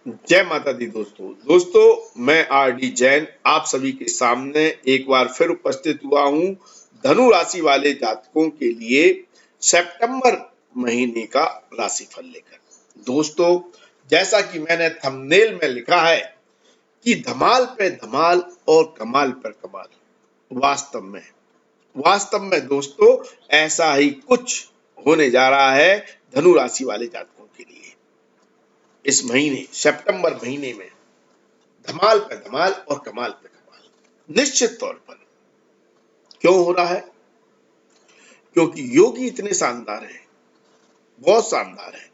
जय माता दी दोस्तों मैं आर डी जैन आप सभी के सामने एक बार फिर उपस्थित हुआ हूँ धनु राशि वाले जातकों के लिए सितंबर महीने का राशिफल लेकर। दोस्तों, जैसा कि मैंने थंबनेल में लिखा है कि धमाल पे धमाल और कमाल पर कमाल। वास्तव में दोस्तों, ऐसा ही कुछ होने जा रहा है धनु राशि वाले जातकों के लिए। इस महीने सितंबर महीने में धमाल पे धमाल और कमाल पे कमाल निश्चित तौर पर क्यों हो रहा है? क्योंकि योगी इतने शानदार हैं, बहुत शानदार हैं।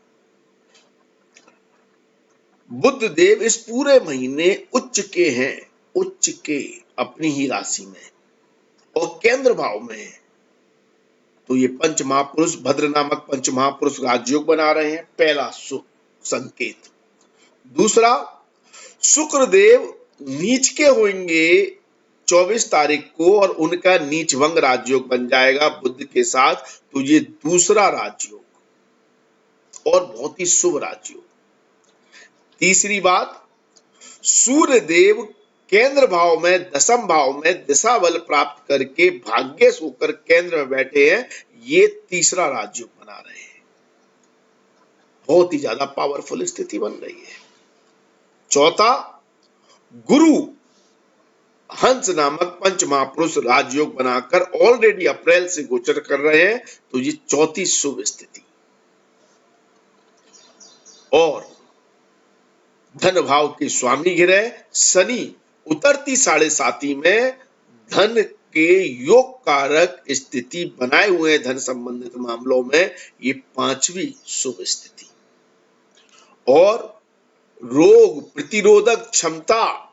बुध देव इस पूरे महीने उच्च के हैं, उच्च के अपनी ही राशि में और केंद्र भाव में है। तो ये पंच महापुरुष भद्र नामक पंच महापुरुष राजयोग बना रहे हैं, पहला शुभ संकेत। दूसरा, शुक्र देव नीच के होंगे 24 तारीख को और उनका नीच भंग राजयोग बन जाएगा बुध के साथ। तो ये दूसरा राजयोग और बहुत ही शुभ राजयोग। तीसरी बात, सूर्य देव केंद्र भाव में दशम भाव में दिशा बल प्राप्त करके भाग्यश होकर केंद्र में बैठे हैं। ये तीसरा राजयोग बना रहे हैं, बहुत ही ज्यादा पावरफुल स्थिति बन रही है। चौथा, गुरु हंस नामक पंच महापुरुष राजयोग बनाकर ऑलरेडी अप्रैल से गोचर कर रहे हैं। तो ये चौथी शुभ स्थिति। और धन भाव के स्वामी ग्रह शनि उतरती 7.5 में धन के योग कारक स्थिति बनाए हुए हैं। धन संबंधित मामलों में ये पांचवी शुभ स्थिति। और रोग प्रतिरोधक क्षमता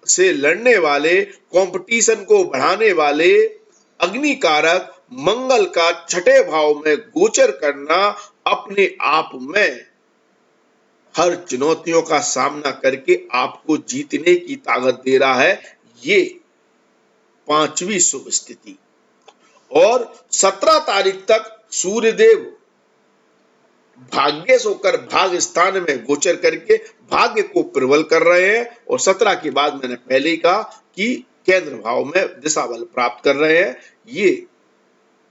से लड़ने वाले, कंपटीशन को बढ़ाने वाले अग्नि कारक मंगल का छठे भाव में गोचर करना अपने आप में हर चुनौतियों का सामना करके आपको जीतने की ताकत दे रहा है। ये पांचवी शुभ स्थिति। और 17 तारीख तक सूर्यदेव भाग्यश होकर भाग स्थान में गोचर करके भाग्य को प्रबल कर रहे हैं। और 17 के बाद मैंने पहले ही कहा कि केंद्र भाव में दिशा बल प्राप्त कर रहे हैं। ये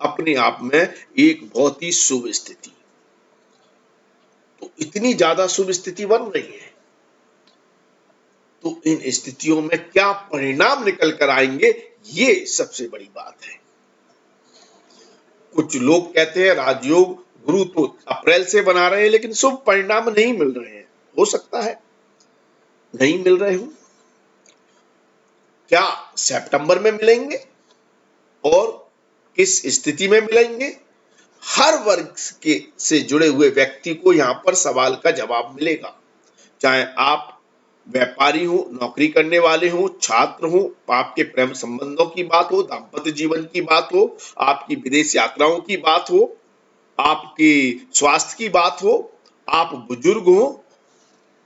अपने आप में एक बहुत ही शुभ स्थिति। तो इतनी ज्यादा शुभ स्थिति बन रही है, तो इन स्थितियों में क्या परिणाम निकल कर आएंगे, ये सबसे बड़ी बात है। कुछ लोग कहते हैं राजयोग गुरु तो अप्रैल से बना रहे हैं लेकिन शुभ परिणाम नहीं मिल रहे हैं। हो सकता है नहीं मिल रहे हो, क्या सितंबर में मिलेंगे और किस स्थिति में मिलेंगे? हर वर्ग के से जुड़े हुए व्यक्ति को यहां पर सवाल का जवाब मिलेगा। चाहे आप व्यापारी हो, नौकरी करने वाले हो, छात्र हो, आपके प्रेम संबंधों की बात हो, दाम्पत्य जीवन की बात हो, आपकी विदेश यात्राओं की बात हो, आपकी स्वास्थ्य की बात हो, आप बुजुर्ग हो,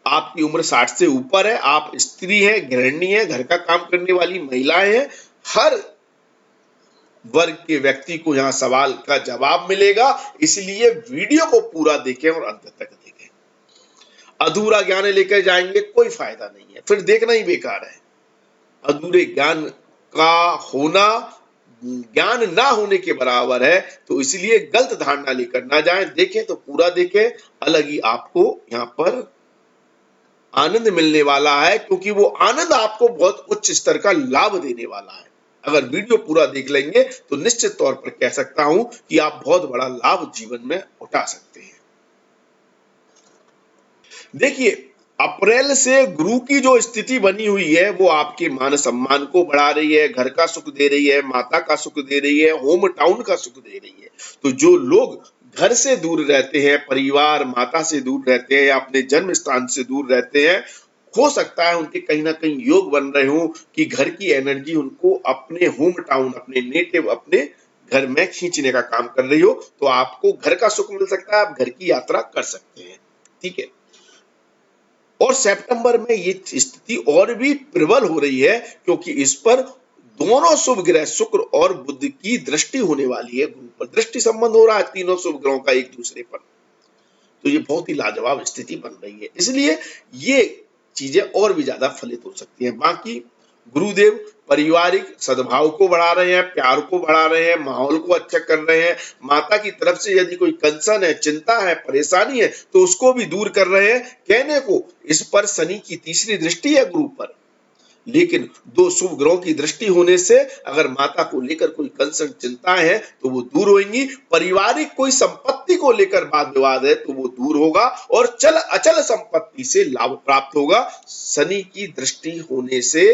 आपकी उम्र 60 से ऊपर है, आप स्त्री हैं, गृहिणी हैं, घर का काम करने वाली महिलाएं हैं, हर वर्ग के व्यक्ति को यहां सवाल का जवाब मिलेगा। इसलिए वीडियो को पूरा देखें और अंत तक देखें। अधूरा ज्ञान लेकर जाएंगे कोई फायदा नहीं है, फिर देखना ही बेकार है। अधूरे ज्ञान का होना ज्ञान ना होने के बराबर है। तो इसलिए गलत धारणा लेकर ना जाएं, देखें तो पूरा देखें। अलग ही आपको यहां पर आनंद मिलने वाला है, क्योंकि वो आनंद आपको बहुत उच्च स्तर का लाभ देने वाला है। अगर वीडियो पूरा देख लेंगे तो निश्चित तौर पर कह सकता हूं कि आप बहुत बड़ा लाभ जीवन में उठा सकते हैं। देखिए, अप्रैल से गुरु की जो स्थिति बनी हुई है वो आपके मान सम्मान को बढ़ा रही है, घर का सुख दे रही है, माता का सुख दे रही है, होम टाउन का सुख दे रही है। तो जो लोग घर से दूर रहते हैं, परिवार माता से दूर रहते हैं या अपने जन्म स्थान से दूर रहते हैं, हो सकता है उनके कहीं ना कहीं योग बन रहे हो कि घर की एनर्जी उनको अपने होम टाउन, अपने नेटिव, अपने घर में खींचने का काम कर रही हो। तो आपको घर का सुख मिल सकता है, आप घर की यात्रा कर सकते हैं। ठीक है। और सितंबर में ये स्थिति और भी प्रबल हो रही है, क्योंकि इस पर दोनों शुभ ग्रह शुक्र और बुध की दृष्टि होने वाली है। गुरु पर दृष्टि संबंध हो रहा है तीनों शुभ ग्रहों का एक दूसरे पर। तो ये बहुत ही लाजवाब स्थिति बन रही है। इसलिए ये चीजें और भी ज्यादा फलित हो सकती हैं। बाकी गुरुदेव पारिवारिक सद्भाव को बढ़ा रहे हैं, प्यार को बढ़ा रहे हैं, माहौल को अच्छा कर रहे हैं। माता की तरफ से यदि कोई कंसर्न है, चिंता है, परेशानी है, तो उसको भी दूर कर रहे हैं। कहने को इस पर शनि की तीसरी दृष्टि है गुरु पर, लेकिन दो शुभ ग्रहों की दृष्टि होने से अगर माता को लेकर कोई कंसर्न चिंताएं हैं तो वो दूर होंगी। पारिवारिक कोई संपत्ति को लेकर वाद विवाद है तो वो दूर होगा और चल अचल संपत्ति से लाभ प्राप्त होगा। शनि की दृष्टि होने से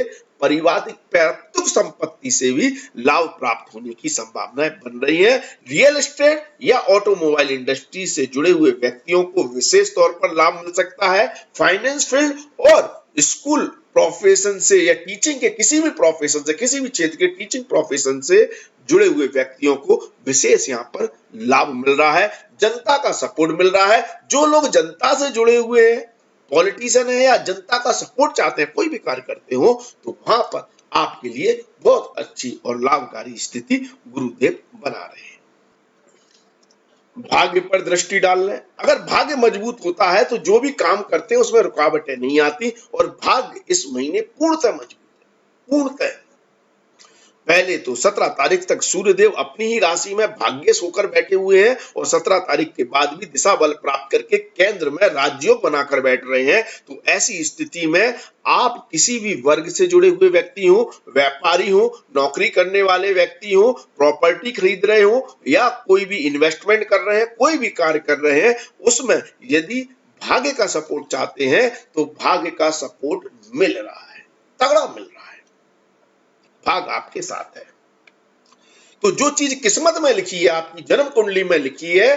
पारिवारिक पैतृक संपत्ति से भी लाभ प्राप्त होने की संभावनाएं बन रही है। रियल एस्टेट या ऑटोमोबाइल इंडस्ट्री से जुड़े हुए व्यक्तियों को विशेष तौर पर लाभ मिल सकता है। फाइनेंस फील्ड और स्कूल प्रोफेशन से या टीचिंग के किसी भी प्रोफेशन से, किसी भी क्षेत्र के टीचिंग प्रोफेशन से जुड़े हुए व्यक्तियों को विशेष यहाँ पर लाभ मिल रहा है। जनता का सपोर्ट मिल रहा है। जो लोग जनता से जुड़े हुए हैं, पॉलिटिशियन है या जनता का सपोर्ट चाहते हैं, कोई भी कार्य करते हो, तो वहां पर आपके लिए बहुत अच्छी और लाभकारी स्थिति गुरुदेव बना रहे हैं। भाग्य पर दृष्टि डाल लें। अगर भाग्य मजबूत होता है तो जो भी काम करते हैं उसमें रुकावटें नहीं आती और भाग्य इस महीने पूर्णतः मजबूत है, पूर्णतः। पहले तो 17 तारीख तक सूर्यदेव अपनी ही राशि में भाग्यश होकर बैठे हुए हैं और 17 तारीख के बाद भी दिशा बल प्राप्त करके केंद्र में राजयोग बनाकर बैठ रहे हैं। तो ऐसी स्थिति में आप किसी भी वर्ग से जुड़े हुए व्यक्ति हो, व्यापारी हो, नौकरी करने वाले व्यक्ति हो, प्रॉपर्टी खरीद रहे हो या कोई भी इन्वेस्टमेंट कर रहे हैं, कोई भी कार्य कर रहे हैं, उसमें यदि भाग्य का सपोर्ट चाहते हैं तो भाग्य का सपोर्ट मिल रहा है, तगड़ा मिल रहा है। भाग आपके साथ है। तो जो चीज किस्मत में लिखी है, आपकी जन्म कुंडली में लिखी है,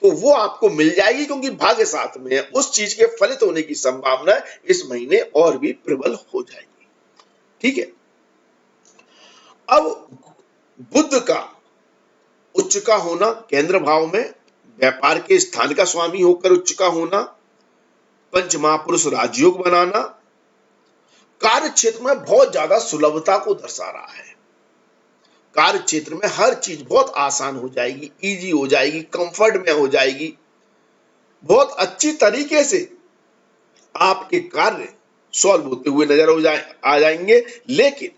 तो वो आपको मिल जाएगी क्योंकि भाग्य साथ में है। उस चीज के फलित होने की संभावना इस महीने और भी प्रबल हो जाएगी। ठीक है। अब बुध का उच्च का होना, केंद्र भाव में व्यापार के स्थान का स्वामी होकर उच्च का होना, पंच महापुरुष राजयोग बनाना, कार्य क्षेत्र में बहुत ज्यादा सुलभता को दर्शा रहा है। कार्य क्षेत्र में हर चीज बहुत आसान हो जाएगी, इजी हो जाएगी, कंफर्ट में हो जाएगी, बहुत अच्छी तरीके से आपके कार्य सॉल्व होते हुए नजर आ जाएंगे। लेकिन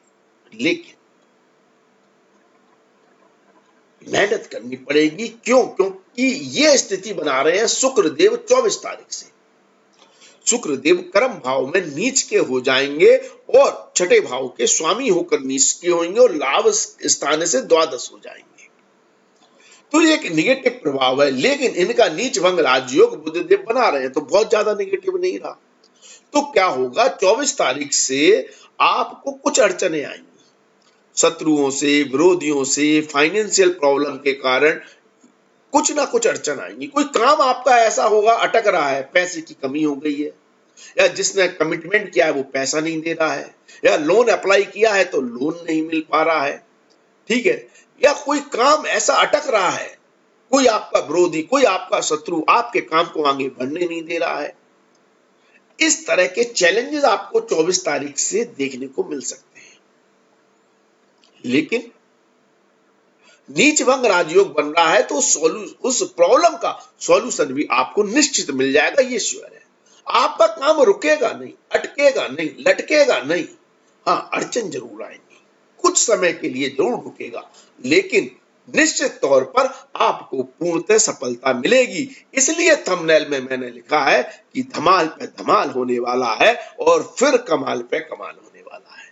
मेहनत करनी पड़ेगी। क्यों? क्योंकि ये स्थिति बना रहे हैं शुक्रदेव 24 तारीख से। शुक्रदेव कर्म भाव में नीच के हो जाएंगे और छठे भाव के स्वामी होकर नीच के होंगे और लाभ स्थान से द्वादश हो जाएंगे। तो ये एक निगेटिव प्रभाव है, लेकिन इनका नीच भंग राजयोग बुधदेव बना रहे हैं तो बहुत ज्यादा निगेटिव नहीं रहा। तो क्या होगा, 24 तारीख से आपको कुछ अड़चने आएंगी, शत्रुओं से, विरोधियों से, फाइनेंशियल प्रॉब्लम के कारण कुछ ना कुछ अड़चन आएंगी। कोई काम आपका ऐसा होगा अटक रहा है, पैसे की कमी हो गई है, या जिसने कमिटमेंट किया है वो पैसा नहीं दे रहा है, या लोन अप्लाई किया है तो लोन नहीं मिल पा रहा है। ठीक है। या कोई काम ऐसा अटक रहा है, कोई आपका विरोधी, कोई आपका शत्रु आपके काम को आगे बढ़ने नहीं दे रहा है। इस तरह के चैलेंजेस आपको 24 तारीख से देखने को मिल सकते हैं। लेकिन नीच भंग राजयोग बन रहा है तो उस प्रॉब्लम का सॉल्यूशन भी आपको निश्चित मिल जाएगा, ये श्योर है। आपका काम रुकेगा नहीं, अटकेगा नहीं, लटकेगा नहीं। हाँ, अड़चन जरूर आएंगी, कुछ समय के लिए जरूर रुकेगा, लेकिन निश्चित तौर पर आपको पूर्णतः सफलता मिलेगी। इसलिए थंबनेल में मैंने लिखा है कि धमाल पे धमाल होने वाला है और फिर कमाल पे कमाल होने वाला है।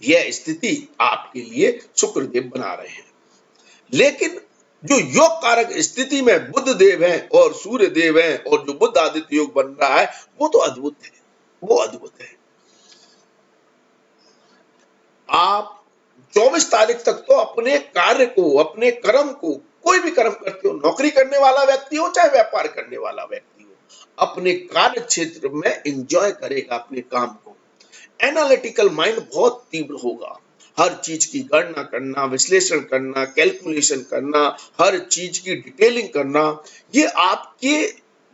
यह स्थिति आपके लिए शुक्रदेव बना रहे हैं। लेकिन जो योग कारक स्थिति में बुध देव है और सूर्य देव है और जो बुध आदित्य योग बन रहा है वो तो अद्भुत है, वो अद्भुत है। आप 24 तारीख तक तो अपने कार्य को, अपने कर्म को, कोई भी कर्म करते हो, नौकरी करने वाला व्यक्ति हो चाहे व्यापार करने वाला व्यक्ति हो, अपने कार्य क्षेत्र में एंजॉय करेगा अपने काम को। एनालिटिकल माइंड बहुत तीव्र होगा, हर चीज की गणना करना, विश्लेषण करना, कैलकुलेशन करना, हर चीज की डिटेलिंग करना, ये आपकी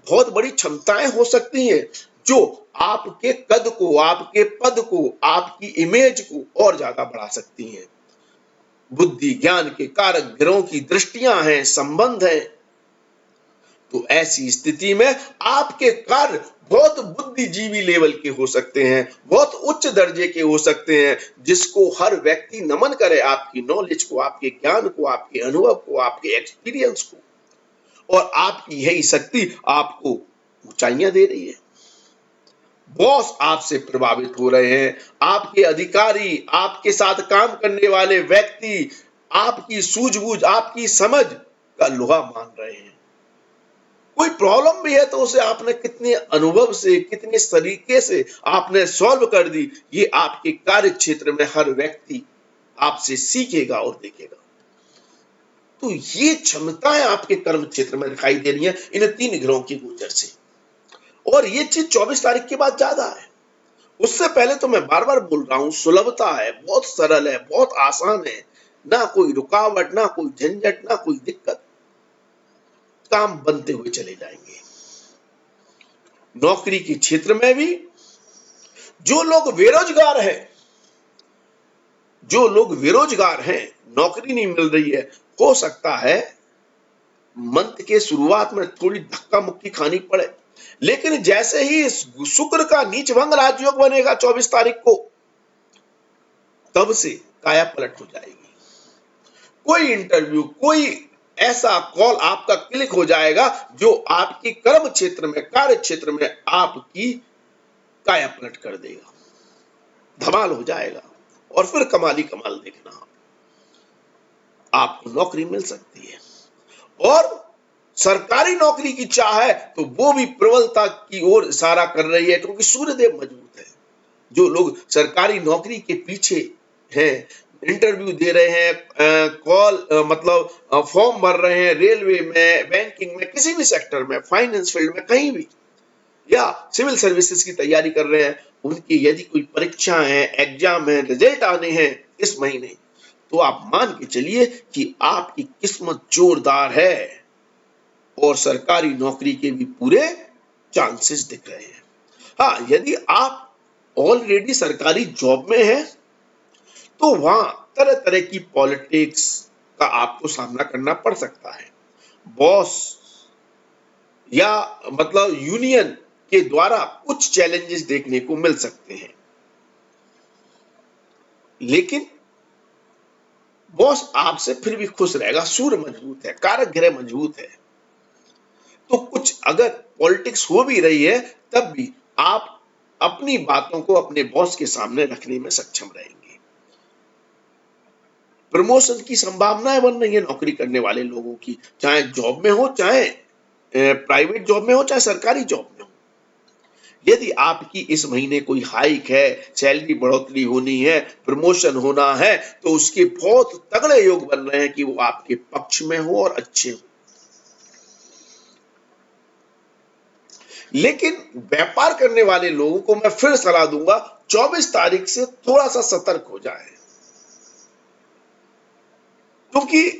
बहुत बड़ी क्षमताएं हो सकती हैं जो आपके कद को, आपके पद को, आपकी इमेज को और ज्यादा बढ़ा सकती हैं। बुद्धि ज्ञान के कारक ग्रहों की दृष्टियां हैं, संबंध है, तो ऐसी स्थिति में आपके कार्य बहुत बुद्धिजीवी लेवल के हो सकते हैं, बहुत उच्च दर्जे के हो सकते हैं, जिसको हर व्यक्ति नमन करे, आपकी नॉलेज को, आपके ज्ञान को, आपके अनुभव को, आपके एक्सपीरियंस को। और आपकी यही शक्ति आपको ऊंचाइयां दे रही है। बॉस आपसे प्रभावित हो रहे हैं, आपके अधिकारी, आपके साथ काम करने वाले व्यक्ति आपकी सूझबूझ, आपकी समझ का लोहा मान रहे हैं। कोई प्रॉब्लम भी है तो उसे आपने कितने अनुभव से, कितने तरीके से आपने सॉल्व कर दी, ये आपके कार्य क्षेत्र में हर व्यक्ति आपसे सीखेगा और देखेगा। तो ये क्षमताएं आपके कर्म क्षेत्र में दिखाई दे रही है इन 3 ग्रहों की गोचर से। और ये चीज 24 तारीख के बाद ज्यादा है। उससे पहले तो मैं बार बार बोल रहा हूं, सुलभता है, बहुत सरल है, बहुत आसान है, ना कोई रुकावट, ना कोई झंझट, ना कोई दिक्कत, काम बनते हुए चले जाएंगे। नौकरी के क्षेत्र में भी जो लोग बेरोजगार हैं, नौकरी नहीं मिल रही है, हो सकता है मंथ के शुरुआत में थोड़ी धक्का मुक्की खानी पड़े, लेकिन जैसे ही शुक्र का नीच भंग राजयोग बनेगा 24 तारीख को, तब से काया पलट हो जाएगी। कोई इंटरव्यू, कोई ऐसा कॉल आपका क्लिक हो जाएगा जो आपकी कर्म क्षेत्र में, कार्य क्षेत्र में आपकी काया पलट कर देगा, धमाल हो जाएगा। और फिर कमाल ही कमाल देखना, आपको नौकरी मिल सकती है। और सरकारी नौकरी की चाह है तो वो भी प्रबलता की ओर इशारा कर रही है, क्योंकि सूर्यदेव मजबूत है। जो लोग सरकारी नौकरी के पीछे हैं, इंटरव्यू दे रहे हैं, कॉल मतलब फॉर्म भर रहे हैं, रेलवे में, बैंकिंग में, किसी भी सेक्टर में, फाइनेंस फील्ड में, कहीं भी, या सिविल सर्विसेज की तैयारी कर रहे हैं, उनकी यदि कोई परीक्षा है, एग्जाम है, रिजल्ट आने हैं इस महीने, तो आप मान के चलिए कि आपकी किस्मत जोरदार है और सरकारी नौकरी के भी पूरे चांसेस दिख रहे हैं। हाँ, यदि आप ऑलरेडी सरकारी जॉब में हैं तो वहां तरह तरह की पॉलिटिक्स का आपको सामना करना पड़ सकता है। बॉस या मतलब यूनियन के द्वारा कुछ चैलेंजेस देखने को मिल सकते हैं, लेकिन बॉस आपसे फिर भी खुश रहेगा। सूर्य मजबूत है, कारक ग्रह मजबूत है, तो कुछ अगर पॉलिटिक्स हो भी रही है तब भी आप अपनी बातों को अपने बॉस के सामने रखने में सक्षम रहेंगे। प्रमोशन की संभावनाएं बन रही है नौकरी करने वाले लोगों की, चाहे जॉब में हो, चाहे प्राइवेट जॉब में हो, चाहे सरकारी जॉब में हो। यदि आपकी इस महीने कोई हाइक है, सैलरी बढ़ोतरी होनी है, प्रमोशन होना है, तो उसके बहुत तगड़े योग बन रहे हैं कि वो आपके पक्ष में हो और अच्छे हो। लेकिन व्यापार करने वाले लोगों को मैं फिर सलाह दूंगा, 24 तारीख से थोड़ा सा सतर्क हो जाए, क्योंकि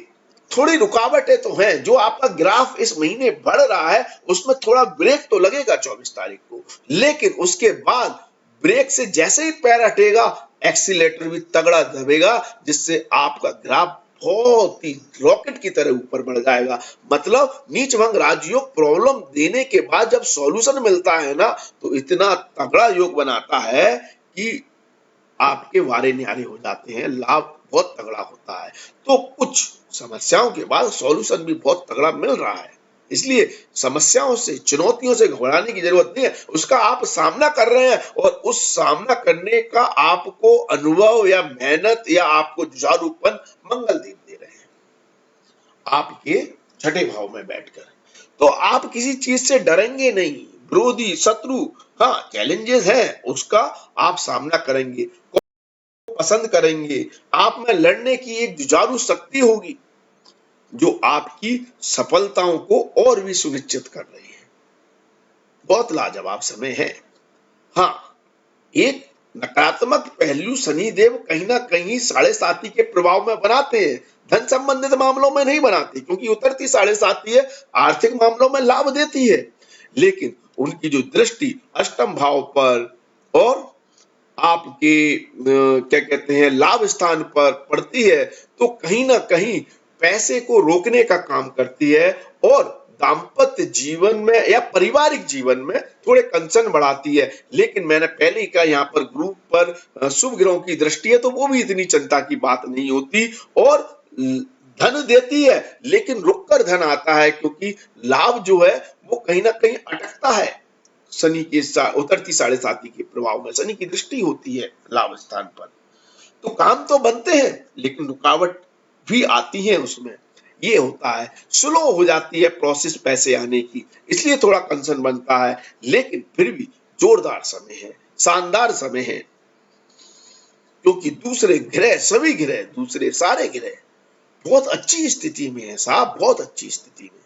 थोड़ी रुकावटें तो हैं। जो आपका ग्राफ इस महीने बढ़ रहा है उसमें थोड़ा ब्रेक तो लगेगा 24 तारीख को, लेकिन उसके बाद ब्रेक से जैसे ही पैर हटेगा, एक्सीलेटर भी तगड़ा दबेगा, जिससे आपका ग्राफ बहुत ही रॉकेट की तरह ऊपर बढ़ जाएगा। मतलब नीच भंग राजयोग प्रॉब्लम देने के बाद जब सॉल्यूशन मिलता है ना, तो इतना तगड़ा योग बनाता है कि आपके वारे न्यारे हो जाते हैं, लाभ बहुत तगड़ा होता है। तो कुछ समस्याओं के बाद सॉल्यूशन भी बहुत तगड़ा मिल रहा है, इसलिए समस्याओं से, चुनौतियों से घबराने की जरूरत नहीं है। उसका आप सामना कर रहे हैं और उस सामना करने का आपको अनुभव या मेहनत या आपको जुझारूपन मंगल देव दे रहे हैं आपके छठे भाव में बैठकर। तो आप किसी चीज से डरेंगे नहीं। विरोधी, शत्रु, हाँ चैलेंजेस है, उसका आप सामना करेंगे, पसंद करेंगे। आप में लड़ने की एक जुझारू शक्ति होगी जो आपकी सफलताओं को और भी सुनिश्चित कर रही है। बहुत लाजवाब समय है। हाँ, एक नकारात्मक पहलू शनिदेव कहीं ना कहीं 7.5 के प्रभाव में बनाते हैं, धन संबंधित मामलों में नहीं बनाते, क्योंकि उतरती 7.5 है, आर्थिक मामलों में लाभ देती है, लेकिन उनकी जो दृष्टि अष्टम भाव पर और आपके क्या कहते हैं लाभ स्थान पर पड़ती है, तो कहीं ना कहीं पैसे को रोकने का काम करती है और दाम्पत्य जीवन में या पारिवारिक जीवन में थोड़े कंसर्न बढ़ाती है। लेकिन मैंने पहले ही कहा, यहाँ पर ग्रुप पर शुभ ग्रहों की दृष्टि है तो वो भी इतनी चिंता की बात नहीं होती। और धन देती है लेकिन रुक कर धन आता है, क्योंकि लाभ जो है वो कहीं ना कहीं अटकता है। शनि के उतरती साढ़े साती के प्रभाव में शनि की दृष्टि होती है लाभ स्थान पर, तो काम तो बनते हैं लेकिन रुकावट भी आती है उसमें। ये होता है, स्लो हो जाती है प्रोसेस पैसे आने की, इसलिए थोड़ा कंसर्न बनता है। लेकिन फिर भी जोरदार समय है, शानदार समय है, क्योंकि दूसरे ग्रह, सभी ग्रह, दूसरे सारे ग्रह बहुत अच्छी स्थिति में है साहब, बहुत अच्छी स्थिति में।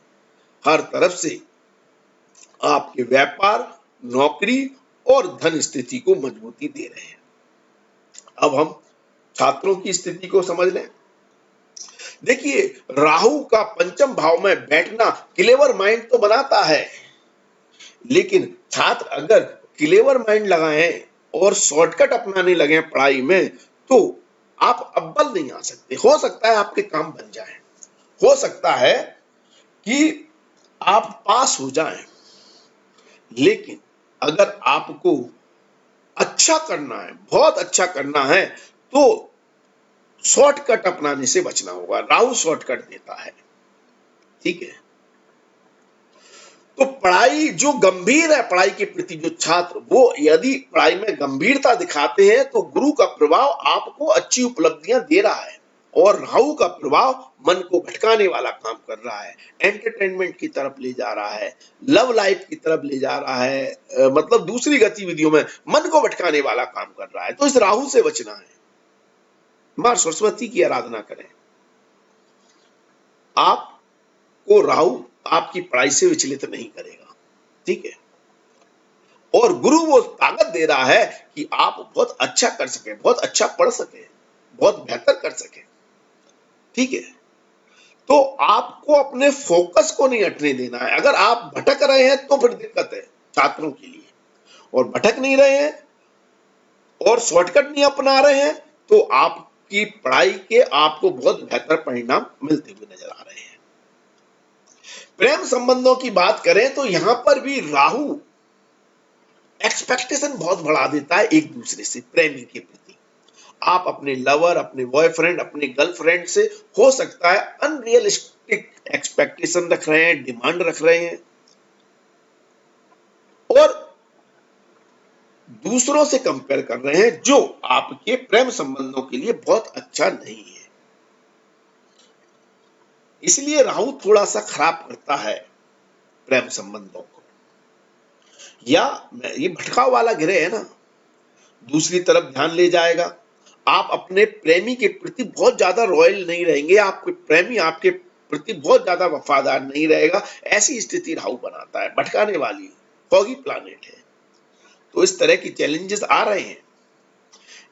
हर तरफ से आपके व्यापार, नौकरी और धन स्थिति को मजबूती दे रहे हैं। अब हम छात्रों की स्थिति को समझ लें। देखिए, राहु का पंचम भाव में बैठना क्लेवर माइंड तो बनाता है, लेकिन छात्र अगर क्लेवर माइंड लगाएं और शॉर्टकट अपनाने लगे पढ़ाई में तो आप अव्वल नहीं आ सकते। हो सकता है आपके काम बन जाए, हो सकता है कि आप पास हो जाएं, लेकिन अगर आपको अच्छा करना है, बहुत अच्छा करना है, तो शॉर्टकट अपनाने से बचना होगा। राहु शॉर्टकट देता है, ठीक है। तो पढ़ाई जो गंभीर है, पढ़ाई के प्रति जो छात्र, वो यदि पढ़ाई में गंभीरता दिखाते हैं तो गुरु का प्रभाव आपको अच्छी उपलब्धियां दे रहा है, और राहु का प्रभाव मन को भटकाने वाला काम कर रहा है, एंटरटेनमेंट की तरफ ले जा रहा है, लव लाइफ की तरफ ले जा रहा है, मतलब दूसरी गतिविधियों में मन को भटकाने वाला काम कर रहा है। तो इस राहु से बचना है। मां सरस्वती की आराधना करें, आपको राहु आपकी पढ़ाई से विचलित नहीं करेगा, ठीक है। और गुरु वो ताकत दे रहा है कि आप बहुत अच्छा कर सके, बहुत अच्छा पढ़ सके, बहुत बेहतर कर सके, ठीक है। तो आपको अपने फोकस को नहीं हटने देना है। अगर आप भटक रहे हैं तो फिर दिक्कत है छात्रों के लिए, और भटक नहीं रहे हैं और शॉर्टकट नहीं अपना रहे हैं तो आपकी पढ़ाई के आपको बहुत बेहतर परिणाम मिलते हुए नजर आ रहे हैं। प्रेम संबंधों की बात करें तो यहां पर भी राहु एक्सपेक्टेशन बहुत बढ़ा देता है एक दूसरे से, प्रेमी के प्रति। आप अपने लवर, अपने बॉयफ्रेंड, अपने गर्लफ्रेंड से हो सकता है अनरियलिस्टिक एक्सपेक्टेशन रख रहे हैं, डिमांड रख रहे हैं, और दूसरों से कंपेयर कर रहे हैं, जो आपके प्रेम संबंधों के लिए बहुत अच्छा नहीं है। इसलिए राहु थोड़ा सा खराब करता है प्रेम संबंधों को। या ये भटकाव वाला ग्रह है ना, दूसरी तरफ ध्यान ले जाएगा। आप अपने प्रेमी के प्रति बहुत ज्यादा रॉयल नहीं रहेंगे, आपके प्रेमी आपके प्रति बहुत ज्यादा वफादार नहीं रहेगा। ऐसी स्थिति राहु बनाता है, भटकाने वाली, फॉगी प्लैनेट है। तो इस तरह की चैलेंजेस आ रहे हैं,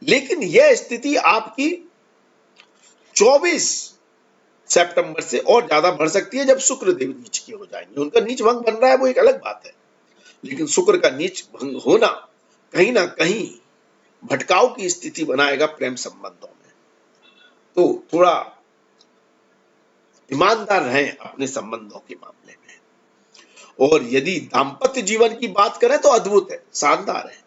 लेकिन यह स्थिति आपकी 24 सितंबर से और ज्यादा बढ़ सकती है, जब शुक्र देव नीच के हो जाएंगे। उनका नीच भंग बन रहा है वो एक अलग बात है, लेकिन शुक्र का नीच भंग होना कहीं ना कहीं भटकाव की स्थिति बनाएगा प्रेम संबंधों में। तो थोड़ा ईमानदार रहें अपने संबंधों के मामले में। और यदि दाम्पत्य जीवन की बात करें तो अद्भुत है, शानदार है।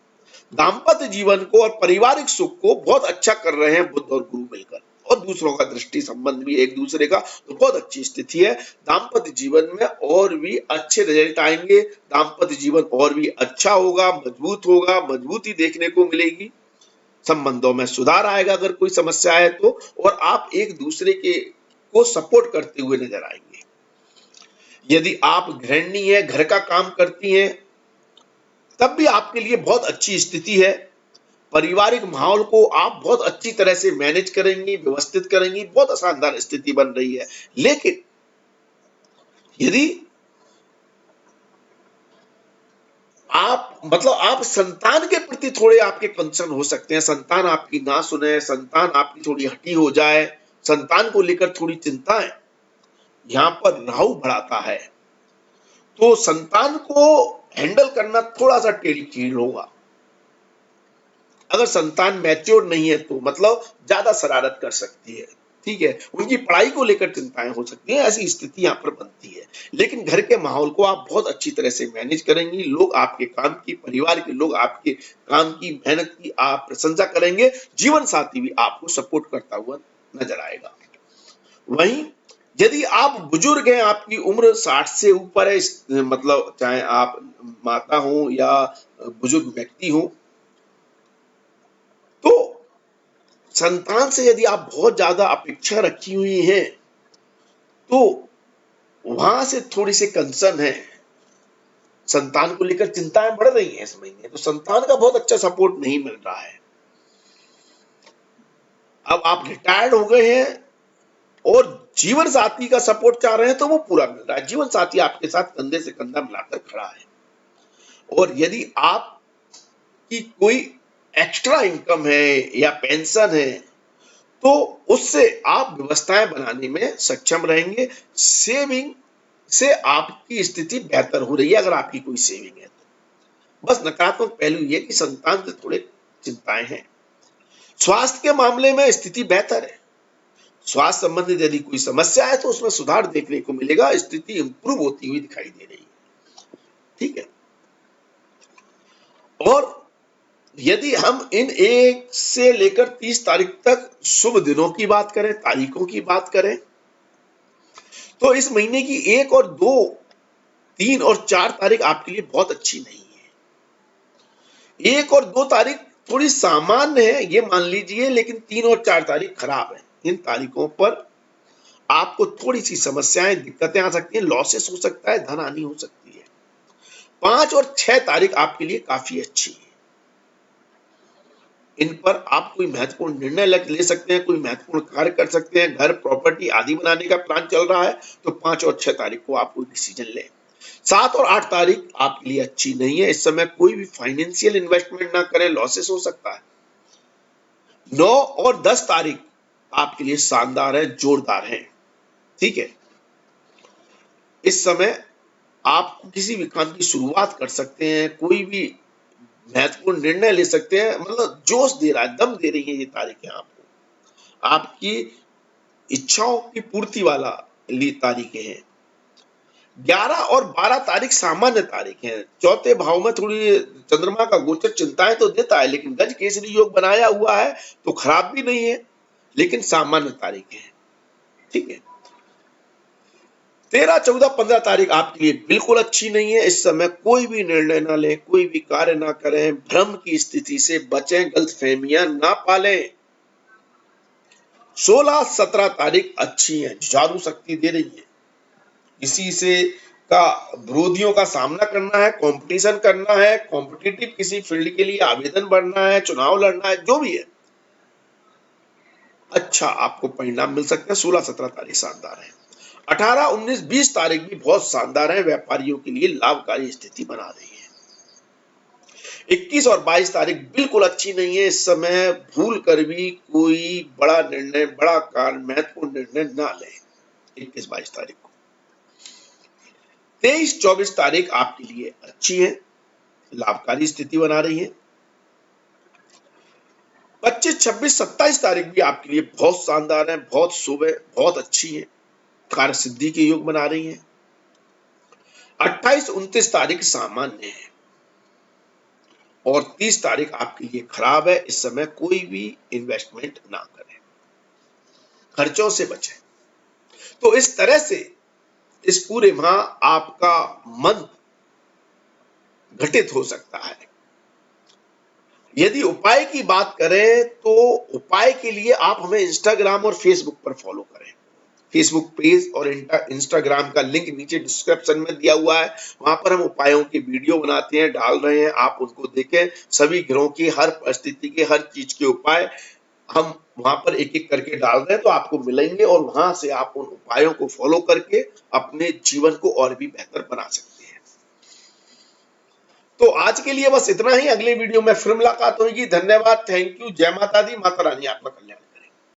दाम्पत्य जीवन को और पारिवारिक सुख को बहुत अच्छा कर रहे हैं बुध और गुरु मिलकर, और दूसरों का दृष्टि संबंध भी एक दूसरे का, तो बहुत अच्छी स्थिति है। दाम्पत्य जीवन में और भी अच्छे रिजल्ट आएंगे, दाम्पत्य जीवन और भी अच्छा होगा, मजबूत होगा, मजबूती देखने को मिलेगी, संबंधों में सुधार आएगा अगर कोई समस्या है तो, और आप एक दूसरे के को सपोर्ट करते हुए नजर आएंगे। यदि आप गृहिणी है, घर का काम करती हैं, तब भी आपके लिए बहुत अच्छी स्थिति है। पारिवारिक माहौल को आप बहुत अच्छी तरह से मैनेज करेंगी, व्यवस्थित करेंगी, बहुत शानदार स्थिति बन रही है। लेकिन यदि आप संतान के प्रति थोड़े आपके कंसर्न हो सकते हैं, संतान आपकी ना सुने, संतान आपकी थोड़ी हटी हो जाए, संतान को लेकर थोड़ी चिंता है, यहां पर राहु बढ़ाता है, तो संतान को हैंडल करना थोड़ा सा टेढ़ी होगा। अगर संतान मैच्योर नहीं है तो मतलब ज्यादा शरारत कर सकती है, ठीक है, उनकी पढ़ाई को लेकर चिंताएं हो सकती हैं, ऐसी स्थिति यहाँ पर बनती है। लेकिन घर के माहौल को आप बहुत अच्छी तरह से मैनेज करेंगी, लोग आपके काम की, परिवार के लोग आपके काम की, मेहनत की आप प्रशंसा करेंगे, जीवन साथी भी आपको सपोर्ट करता हुआ नजर आएगा। वहीं यदि आप बुजुर्ग हैं, आपकी उम्र 60 से ऊपर है, मतलब चाहे आप माता हो या बुजुर्ग व्यक्ति हो, तो संतान से यदि आप बहुत ज्यादा अपेक्षा रखी हुई है तो वहां से थोड़ी सी कंसर्न है, संतान को लेकर चिंताएं बढ़ रही हैं इस महीने, तो संतान का बहुत अच्छा सपोर्ट नहीं मिल रहा है। अब आप रिटायर्ड हो गए हैं और जीवन साथी का सपोर्ट चाह रहे हैं तो वो पूरा मिल रहा है, जीवन साथी आपके साथ कंधे से कंधा मिलाकर खड़ा है। और यदि आपकी कोई एक्स्ट्रा इनकम है या पेंशन है तो उससे आप व्यवस्थाएं बनाने में सक्षम रहेंगे। सेविंग से आपकी स्थिति बेहतर हो रही है अगर आपकी कोई सेविंग है तो। बस नकारात्मक पहलू ये कि संतान से थोड़े चिंताएं हैं। स्वास्थ्य के मामले में स्थिति बेहतर है, स्वास्थ्य संबंधित यदि कोई समस्या है तो उसमें सुधार देखने को मिलेगा, स्थिति इंप्रूव होती हुई दिखाई दे रही है। ठीक है, और यदि हम इन 1 से लेकर 30 तारीख तक शुभ दिनों की बात करें, तारीखों की बात करें, तो इस महीने की 1 और 2, 3 और 4 तारीख आपके लिए बहुत अच्छी नहीं है। 1 और 2 तारीख थोड़ी सामान्य है ये मान लीजिए, लेकिन 3 और 4 तारीख खराब है। इन तारीखों पर आपको थोड़ी सी समस्याएं, दिक्कतें आ सकती हैं, लॉसेस हो सकता है, धन हानि हो सकती है। 5 और 6 तारीख आपके लिए काफी अच्छी है, इन पर आप कोई महत्वपूर्ण निर्णय ले सकते हैं, कोई महत्वपूर्ण कार्य कर सकते हैं, घर, प्रॉपर्टी आदि बनाने का प्लान चल रहा है तो 5 और 6 तारीख को आप कोई डिसीजन लें। 7 और 8 तारीख आपके लिए अच्छी नहीं है, इस समय कोई भी फाइनेंशियल इन्वेस्टमेंट ना करें, लॉसेस हो सकता है। 9 और 10 तारीख आपके लिए शानदार है, जोरदार है। ठीक है, इस समय आप किसी भी काम की शुरुआत कर सकते हैं, कोई भी महत्वपूर्ण निर्णय ले सकते हैं, मतलब जोश दे रहा है, दम दे रही है ये तारीखें आपको, आपकी इच्छाओं की पूर्ति वाला तारीखें हैं। 11 और 12 तारीख सामान्य तारीख है, चौथे भाव में थोड़ी चंद्रमा का गोचर चिंताएं तो देता है, लेकिन गज केसरी योग बनाया हुआ है तो खराब भी नहीं है, लेकिन सामान्य तारीख है। ठीक है, 13, 14, 15 तारीख आपके लिए बिल्कुल अच्छी नहीं है, इस समय कोई भी निर्णय ना लें, कोई भी कार्य ना करें, भ्रम की स्थिति से बचें, गलतफहमियां ना पालें। 16, 17 तारीख अच्छी है, जादू शक्ति दे रही है, किसी से का विरोधियों का सामना करना है, कंपटीशन करना है, कॉम्पिटिटिव किसी फील्ड के लिए आवेदन भरना है, चुनाव लड़ना है, जो भी है अच्छा आपको परिणाम मिल सकते हैं। 16, 17 तारीख शानदार है। 18, 19, 20 तारीख भी बहुत शानदार है, व्यापारियों के लिए लाभकारी स्थिति बना रही है। 21 और 22 तारीख बिल्कुल अच्छी नहीं है, इस समय भूल कर भी कोई बड़ा निर्णय, बड़ा कार्य, महत्वपूर्ण निर्णय ना लें 21, 22 तारीख को। 23, 24 तारीख आपके लिए अच्छी है, लाभकारी स्थिति बना रही है। 25, 26, 27 तारीख भी आपके लिए बहुत शानदार है, बहुत शुभ है, बहुत अच्छी है, कार्य सिद्धि के योग बना रही है। 28, 29 तारीख सामान्य है और 30 तारीख आपके लिए खराब है, इस समय कोई भी इन्वेस्टमेंट ना करें, खर्चों से बचें। तो इस तरह से इस पूरे माह आपका मन घटित हो सकता है। यदि उपाय की बात करें तो उपाय के लिए आप हमें इंस्टाग्राम और फेसबुक पर फॉलो करें। फेसबुक पेज और इंस्टाग्राम का लिंक नीचे डिस्क्रिप्शन में दिया हुआ है, वहां पर हम उपायों की वीडियो बनाते हैं, डाल रहे हैं, आप उनको देखें। सभी ग्रहों की हर परिस्थिति के, हर चीज के उपाय हम वहां पर एक एक करके डाल रहे हैं, तो आपको मिलेंगे और वहां से आप उन उपायों को फॉलो करके अपने जीवन को और भी बेहतर बना सकते हैं। तो आज के लिए बस इतना ही, अगले वीडियो में फिर मुलाकात होगी। धन्यवाद, थैंक यू, जय माता दी, माता रानी आपका कल्याण।